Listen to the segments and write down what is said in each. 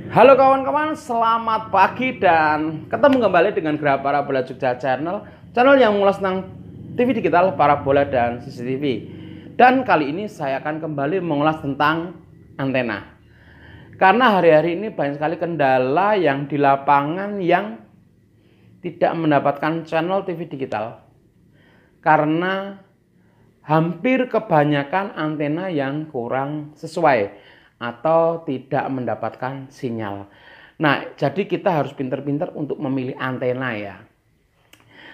Halo kawan-kawan, selamat pagi dan ketemu kembali dengan Geraha Parabola Jogja channel yang mengulas tentang TV digital, parabola dan CCTV. Dan kali ini saya akan kembali mengulas tentang antena. Karena hari-hari ini banyak sekali kendala yang di lapangan yang tidak mendapatkan channel TV digital. Karena hampir kebanyakan antena yang kurang sesuai atau tidak mendapatkan sinyal. Nah, jadi kita harus pintar-pintar untuk memilih antena ya.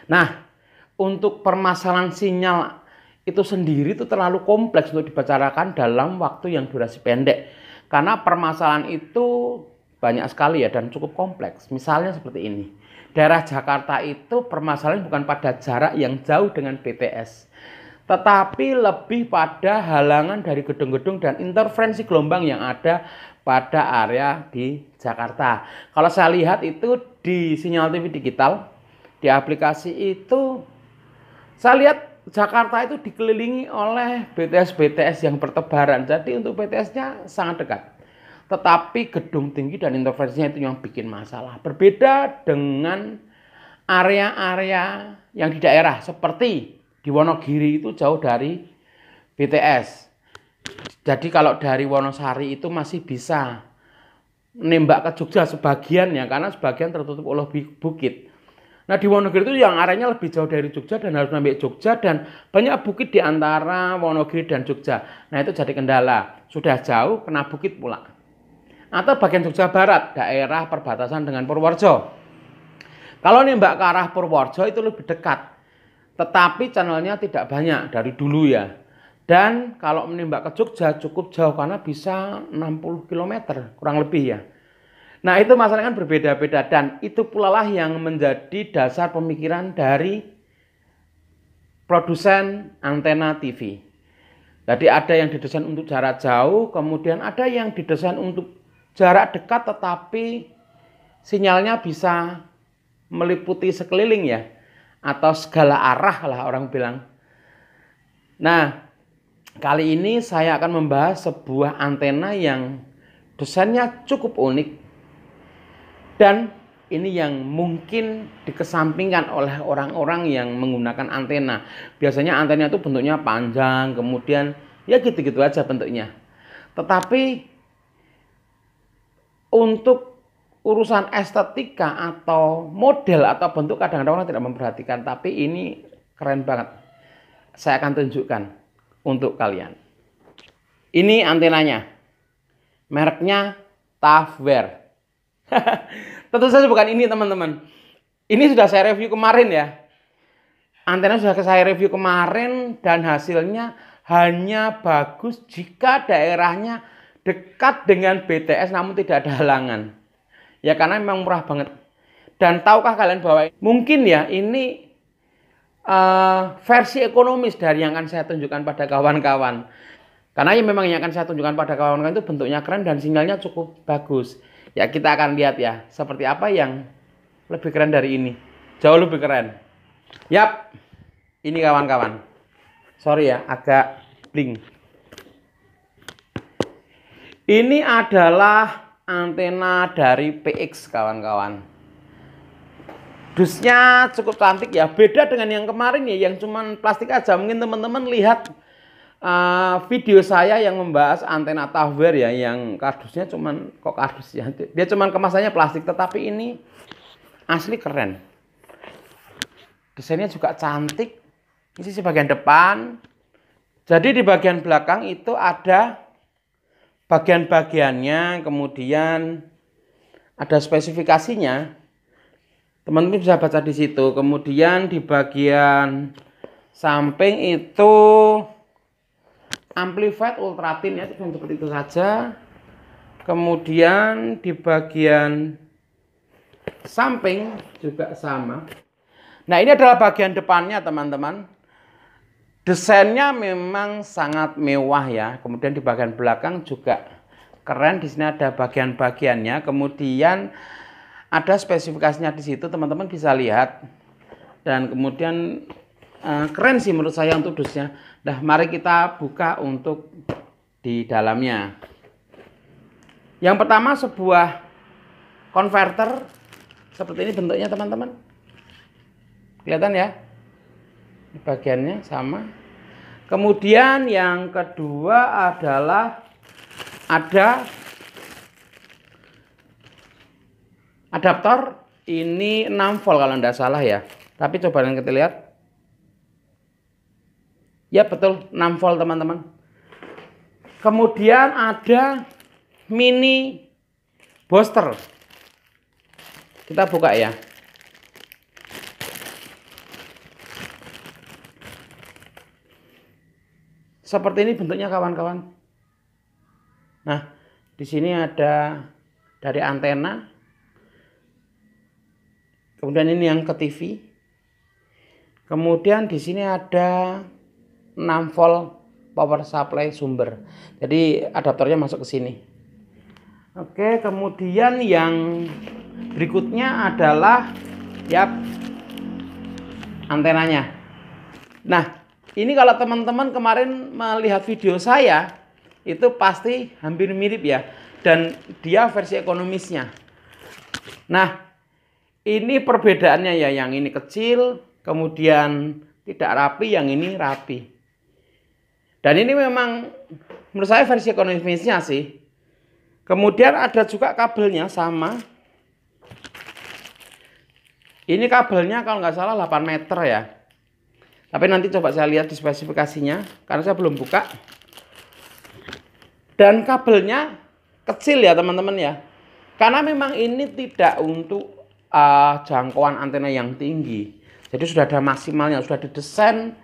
Nah, untuk permasalahan sinyal itu sendiri itu terlalu kompleks untuk dibicarakan dalam waktu yang durasi pendek. Karena permasalahan itu banyak sekali ya dan cukup kompleks. Misalnya seperti ini. Daerah Jakarta itu permasalahan bukan pada jarak yang jauh dengan BTS, tetapi lebih pada halangan dari gedung-gedung dan interferensi gelombang yang ada pada area di Jakarta. Kalau saya lihat itu di sinyal TV digital, di aplikasi itu, saya lihat Jakarta itu dikelilingi oleh BTS-BTS yang bertebaran. Jadi untuk BTS-nya sangat dekat. Tetapi gedung tinggi dan interferensinya itu yang bikin masalah. Berbeda dengan area-area yang di daerah seperti di Wonogiri itu jauh dari BTS. Jadi kalau dari Wonosari itu masih bisa nembak ke Jogja sebagian ya, karena sebagian tertutup oleh bukit. Nah di Wonogiri itu yang areanya lebih jauh dari Jogja dan harus sampai Jogja dan banyak bukit di antara Wonogiri dan Jogja. Nah itu jadi kendala. Sudah jauh kena bukit pula. Atau bagian Jogja Barat, daerah perbatasan dengan Purworejo. Kalau nembak ke arah Purworejo itu lebih dekat. Tetapi channelnya tidak banyak dari dulu ya. Dan kalau menembak ke Jogja cukup jauh karena bisa 60 km kurang lebih ya. Nah itu masalahnya kan berbeda-beda dan itu pula lah yang menjadi dasar pemikiran dari produsen antena TV. Jadi ada yang didesain untuk jarak jauh, kemudian ada yang didesain untuk jarak dekat tetapi sinyalnya bisa meliputi sekeliling ya. Atau segala arah lah orang bilang. Nah, kali ini saya akan membahas sebuah antena yang desainnya cukup unik. Dan ini yang mungkin dikesampingkan oleh orang-orang yang menggunakan antena. Biasanya antena itu bentuknya panjang, kemudian ya gitu-gitu aja bentuknya. Tetapi untuk urusan estetika atau model atau bentuk kadang-kadang orang tidak memperhatikan, tapi ini keren banget. Saya akan tunjukkan untuk kalian. Ini antenanya. Mereknya Tavware. Tentu saja bukan ini teman-teman. Ini sudah saya review kemarin ya. Antena sudah saya review kemarin dan hasilnya hanya bagus jika daerahnya dekat dengan BTS namun tidak ada halangan. Ya karena memang murah banget. Dan tahukah kalian bahwa mungkin ya ini versi ekonomis dari yang akan saya tunjukkan pada kawan-kawan. Karena yang memang yang akan saya tunjukkan pada kawan-kawan itu bentuknya keren dan sinyalnya cukup bagus. Ya kita akan lihat ya seperti apa yang lebih keren dari ini. Jauh lebih keren. Yap, ini kawan-kawan. Sorry ya agak bling. Ini adalah antena dari PX kawan-kawan. Dusnya cukup cantik ya. Beda dengan yang kemarin ya yang cuman plastik aja. Mungkin teman-teman lihat video saya yang membahas antena Tavware ya. Yang kardusnya cuman kok kardus ya. Dia cuman kemasannya plastik. Tetapi ini asli keren. Desainnya juga cantik. Ini sisi bagian depan. Jadi di bagian belakang itu ada bagian-bagiannya, kemudian ada spesifikasinya. Teman-teman bisa baca di situ. Kemudian di bagian samping itu amplified ultra thin ya, seperti itu saja. Kemudian di bagian samping juga sama. Nah, ini adalah bagian depannya, teman-teman. Desainnya memang sangat mewah ya. Kemudian di bagian belakang juga keren. Di sini ada bagian-bagiannya. Kemudian ada spesifikasinya di situ, teman-teman bisa lihat. Dan kemudian keren sih menurut saya untuk dusnya. Nah, mari kita buka untuk di dalamnya. Yang pertama sebuah converter seperti ini bentuknya teman-teman. Kelihatan ya? Bagiannya sama. Kemudian yang kedua adalah ada adaptor. Ini 6 volt kalau tidak salah ya. Tapi coba kita lihat. Ya betul 6 volt teman-teman. Kemudian ada mini booster. Kita buka ya. Seperti ini bentuknya kawan-kawan. Nah, di sini ada dari antena. Kemudian ini yang ke TV. Kemudian di sini ada 6 volt power supply sumber. Jadi adaptornya masuk ke sini. Oke, kemudian yang berikutnya adalah ya antenanya. Nah, ini kalau teman-teman kemarin melihat video saya, itu pasti hampir mirip ya. Dan dia versi ekonomisnya. Nah, ini perbedaannya ya. Yang ini kecil, kemudian tidak rapi, yang ini rapi. Dan ini memang menurut saya versi ekonomisnya sih. Kemudian ada juga kabelnya sama. Ini kabelnya kalau nggak salah 8 meter ya. Tapi nanti coba saya lihat di spesifikasinya, karena saya belum buka. Dan kabelnya kecil ya teman-teman ya. Karena memang ini tidak untuk jangkauan antena yang tinggi. Jadi sudah ada maksimalnya, sudah didesain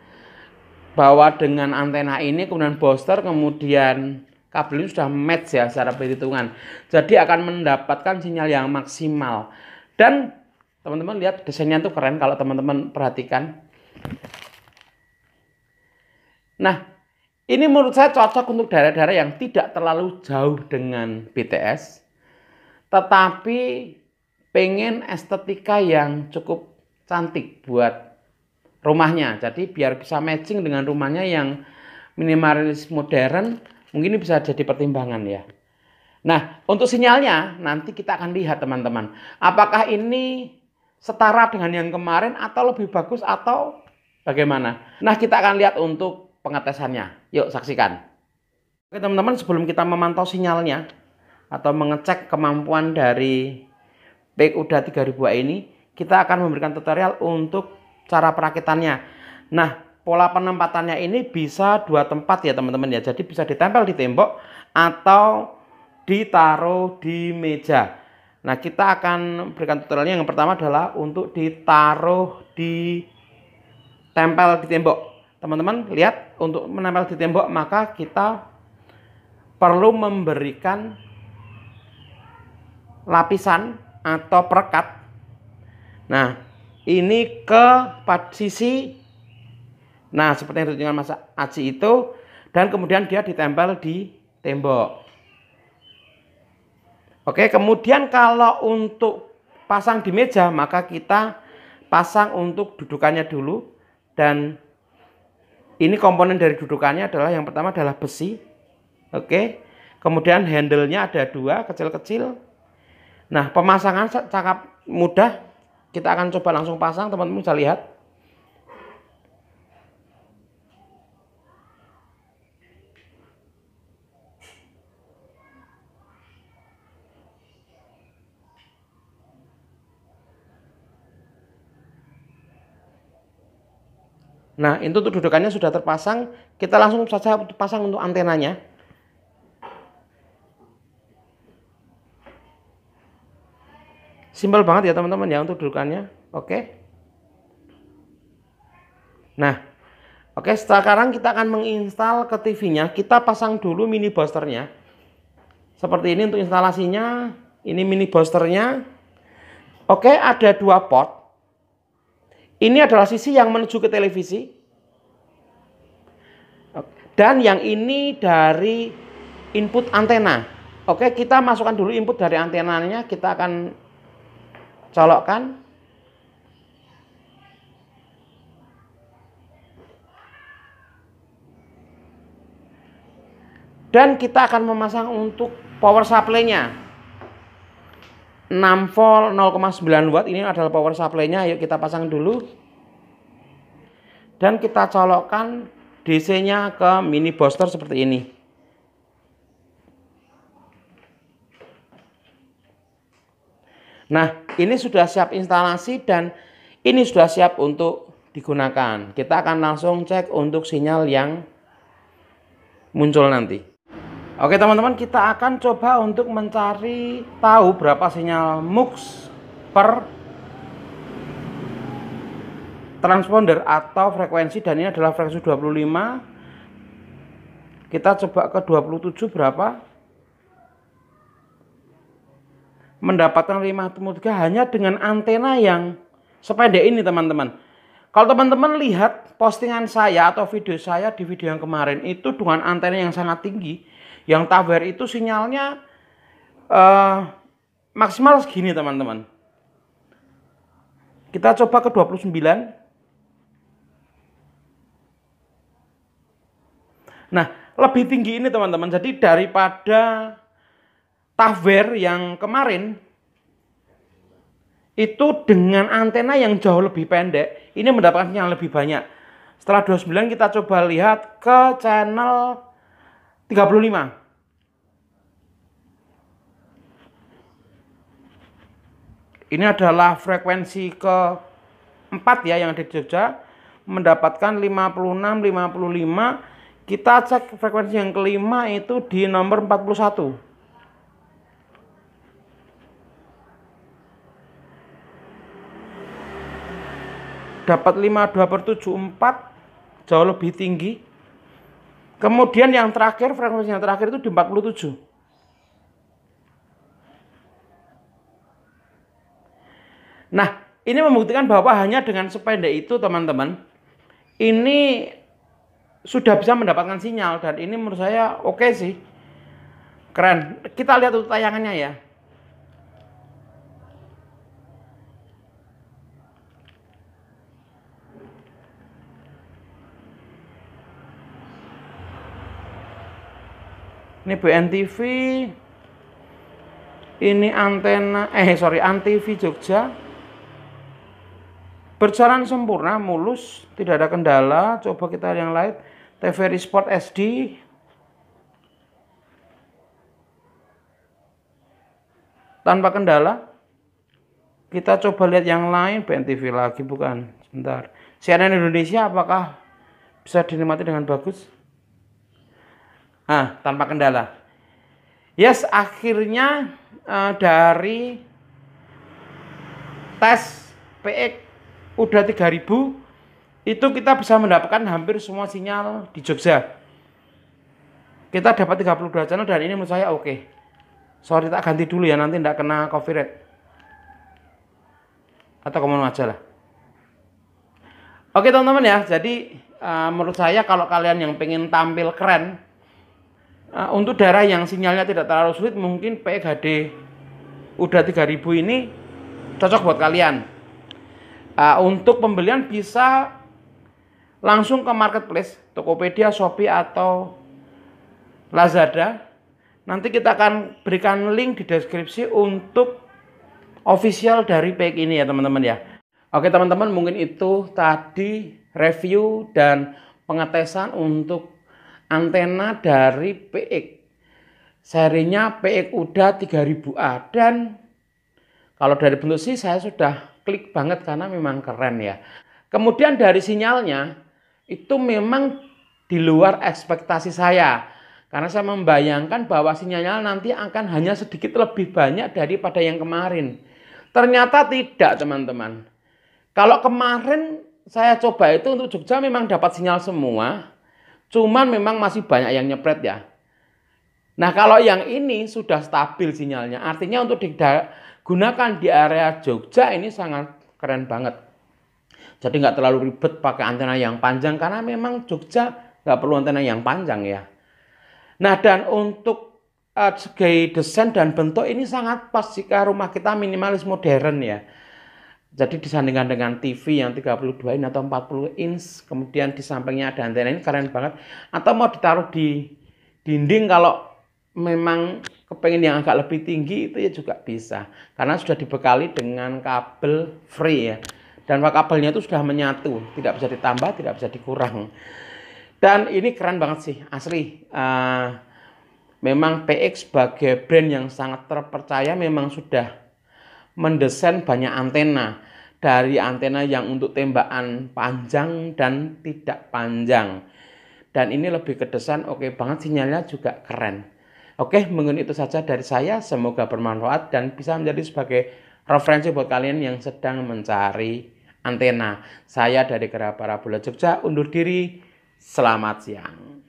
bahwa dengan antena ini, kemudian booster, kemudian kabel ini sudah match ya secara perhitungan. Jadi akan mendapatkan sinyal yang maksimal. Dan teman-teman lihat desainnya tuh keren kalau teman-teman perhatikan. Nah, ini menurut saya cocok untuk daerah-daerah yang tidak terlalu jauh dengan BTS, tetapi pengen estetika yang cukup cantik buat rumahnya. Jadi biar bisa matching dengan rumahnya yang minimalis modern, mungkin ini bisa jadi pertimbangan ya. Nah, untuk sinyalnya nanti kita akan lihat teman-teman. Apakah ini setara dengan yang kemarin atau lebih bagus atau bagaimana? Nah, kita akan lihat untuk pengetesannya. Yuk saksikan. Oke teman-teman, sebelum kita memantau sinyalnya atau mengecek kemampuan dari PEK-UDA 3000A ini, kita akan memberikan tutorial untuk cara perakitannya. Nah, pola penempatannya ini bisa 2 tempat ya teman-teman ya. Jadi bisa ditempel di tembok atau ditaruh di meja. Nah, kita akan berikan tutorialnya. Yang pertama adalah untuk ditaruh di tempel di tembok. Teman-teman lihat, untuk menempel di tembok maka kita perlu memberikan lapisan atau perekat. Nah, ini ke sisi, nah seperti yang ditunjukkan Mas Aji itu, dan kemudian dia ditempel di tembok. Oke, kemudian kalau untuk pasang di meja maka kita pasang untuk dudukannya dulu. Dan ini komponen dari dudukannya adalah yang pertama adalah besi. Oke. Kemudian handle-nya ada 2 kecil-kecil. Nah, pemasangan sangat mudah. Kita akan coba langsung pasang, teman-teman bisa lihat. Nah, itu untuk dudukannya sudah terpasang. Kita langsung saja pasang untuk antenanya. Simpel banget ya teman-teman ya untuk dudukannya. Oke. Nah, oke, sekarang kita akan menginstal ke TV-nya. Kita pasang dulu mini boosternya. Seperti ini untuk instalasinya. Ini mini boosternya. Oke, ada 2 port. Ini adalah sisi yang menuju ke televisi. Dan yang ini dari input antena. Oke, kita masukkan dulu input dari antenanya. Kita akan colokkan. Dan kita akan memasang untuk power supply-nya. 6 volt 0,9 watt. Ini adalah power supply-nya. Yuk kita pasang dulu. Dan kita colokkan DC-nya ke mini booster seperti ini. Nah, ini sudah siap instalasi dan ini sudah siap untuk digunakan. Kita akan langsung cek untuk sinyal yang muncul nanti. Oke teman-teman, kita akan coba untuk mencari tahu berapa sinyal MUX per transponder atau frekuensi, dan ini adalah frekuensi 25. Kita coba ke 27 berapa. Mendapatkan 5,3 hanya dengan antena yang sependek ini teman-teman. Kalau teman-teman lihat postingan saya atau video saya di video yang kemarin itu dengan antena yang sangat tinggi, yang tower itu sinyalnya maksimal segini teman-teman. Kita coba ke 29. Nah, lebih tinggi ini teman-teman. Jadi daripada tower yang kemarin itu dengan antena yang jauh lebih pendek, ini mendapatkan yang lebih banyak. Setelah 29 kita coba lihat ke channel 35. Ini adalah frekuensi ke-4 ya yang ada di Jogja, mendapatkan 56, 55. Kita cek frekuensi yang kelima itu di nomor 41. Dapat 52/74, jauh lebih tinggi. Kemudian yang terakhir, frekuensi yang terakhir itu di 47. Nah, ini membuktikan bahwa hanya dengan sependek itu teman-teman, ini sudah bisa mendapatkan sinyal, dan ini menurut saya oke sih. Keren. Kita lihat untuk tayangannya ya. Ini BNTV, ini antena, Antv Jogja, berjalan sempurna, mulus, tidak ada kendala. Coba kita yang lain, TVRI Sport SD, tanpa kendala. Kita coba lihat yang lain, BNTV lagi bukan, sebentar. CNN Indonesia apakah bisa dinikmati dengan bagus? Tanpa kendala. Yes, akhirnya dari tes PX udah 3000 itu kita bisa mendapatkan hampir semua sinyal di Jogja. Kita dapat 32 channel dan ini menurut saya oke. Sorry, tak ganti dulu ya, nanti tidak kena copyright. Atau komen aja lah. Oke teman-teman ya, jadi menurut saya kalau kalian yang pengen tampil keren, untuk daerah yang sinyalnya tidak terlalu sulit, mungkin PXHD udah 3000 ini cocok buat kalian. Untuk pembelian bisa langsung ke marketplace, Tokopedia, Shopee, atau Lazada. Nanti kita akan berikan link di deskripsi untuk official dari PX ini ya teman-teman ya. Oke teman-teman, mungkin itu tadi review dan pengetesan untuk antena dari PX. Serinya PX UDA 3000A, dan kalau dari bentuk sih saya sudah klik banget karena memang keren ya. Kemudian dari sinyalnya itu memang di luar ekspektasi saya, karena saya membayangkan bahwa sinyalnya nanti akan hanya sedikit lebih banyak daripada yang kemarin. Ternyata tidak teman-teman. Kalau kemarin saya coba itu untuk Jogja memang dapat sinyal semua, cuman memang masih banyak yang nyepret ya. Nah kalau yang ini sudah stabil sinyalnya, artinya untuk digunakan di area Jogja ini sangat keren banget. Jadi nggak terlalu ribet pakai antena yang panjang, karena memang Jogja nggak perlu antena yang panjang ya. Nah dan untuk segi desain dan bentuk ini sangat pas jika rumah kita minimalis modern ya. Jadi disandingkan dengan TV yang 32 in atau 40 inch, kemudian di sampingnya ada antena, ini keren banget. Atau mau ditaruh di dinding kalau memang kepengen yang agak lebih tinggi itu ya juga bisa. Karena sudah dibekali dengan kabel free ya. Dan kabelnya itu sudah menyatu, tidak bisa ditambah, tidak bisa dikurang. Dan ini keren banget sih, asli. Memang PX sebagai brand yang sangat terpercaya memang sudah mendesain banyak antena. Dari antena yang untuk tembakan panjang dan tidak panjang. Dan ini lebih ke desain oke banget, sinyalnya juga keren. Oke, mungkin itu saja dari saya. Semoga bermanfaat dan bisa menjadi sebagai referensi buat kalian yang sedang mencari antena. Saya dari Gera Parabola Jogja undur diri. Selamat siang.